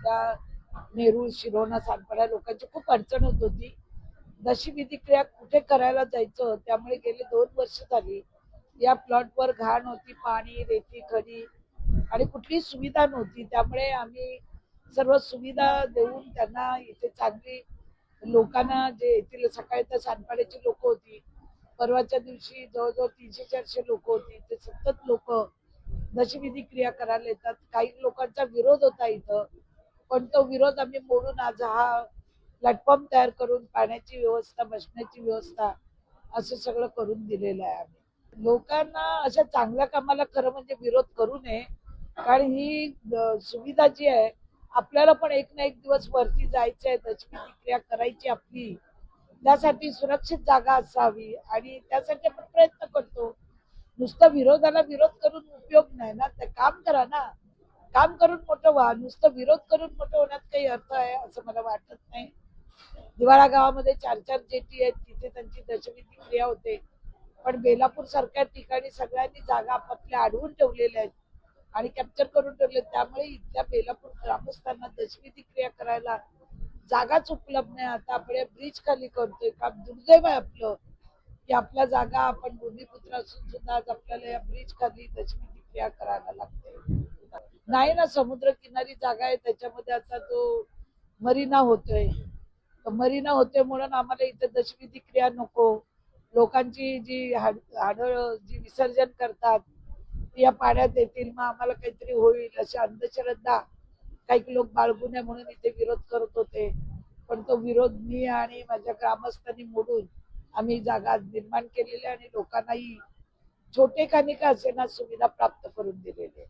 त्या नेरूळ, शिरोणा, सातपाडा लोकांची खूप अडचण होत होती. दशविधी क्रिया कुठे करायला जायचं, त्यामुळे गेली 2 वर्ष झाली या प्लॉटवर घाण होती, पाणी, रेती, खडी आणि कुठलीही सुविधा नव्हती. त्यामुळे आम्ही सर्व सुविधा देऊन त्यांना इथे चांगली लोकांना जे येथील सकाळी तर सानपाड्याची लोक होती, परवाच्या दिवशी जवळजवळ 300-400 लोक होती. ते सतत लोक दशविधी क्रिया करायला येतात. काही लोकांचा विरोध होता इथं, पण तो विरोध आम्ही मोडून आज हा प्लॅटफॉर्म तयार करून पाण्याची व्यवस्था, बसण्याची व्यवस्था असं सगळं करून दिलेलं आहे आम्ही. लोकांना अशा चांगल्या कामाला खरं म्हणजे विरोध करू नये, कारण ही सुविधा जी आहे आपल्याला पण एक ना एक दिवस वरती जायचं आहे, दशविधी क्रिया करायची आपली, त्यासाठी सुरक्षित जागा असावी आणि त्यासाठी आपण प्रयत्न करतो. नुसतं विरोधाला विरोध करून उपयोग नाही ना, ते काम करा ना, काम करून मोठं व्हा. नुसतं विरोध करून मोठं होण्यात काही अर्थ आहे असं मला वाटत नाही. दिवाळा गावामध्ये 4-4 जेटी आहेत, तिथे त्यांची दशविधी क्रिया होते, पण बेलापूर सारख्या ठिकाणी सगळ्यांनी जागा आपापल्या अडवून ठेवलेल्या आहेत आणि कॅप्चर करून ठेवले. त्यामुळे इथल्या बेलापूर ग्रामस्थांना दशविधी क्रिया करायला जागाच उपलब्ध नाही. आता आपण ब्रिज खाली करतोय काम, दुर्दैव आहे आपलं की आपल्या जागा आपण भूमिपुत्र असून सुद्धा आज आपल्याला या ब्रिज खाली दशविधी क्रिया करायला लागते. नाही ना, समुद्र किनारी जागा आहे, त्याच्यामध्ये आता तो मरीना होतोय, मरीना होते म्हणून आम्हाला इथे दशविधी क्रिया नको. लोकांची जी हाड जी विसर्जन करतात या पाण्यात येतील, मग आम्हाला काहीतरी होईल अशी अंधश्रद्धा काही लोक बाळगू नये म्हणून इथे विरोध करत होते. पण तो विरोध मी आणि माझ्या ग्रामस्थांनी मोडून आम्ही जागा निर्माण केलेली आणि लोकांनाही छोटे खाणी का असेना सुविधा प्राप्त करून दिलेली आहे.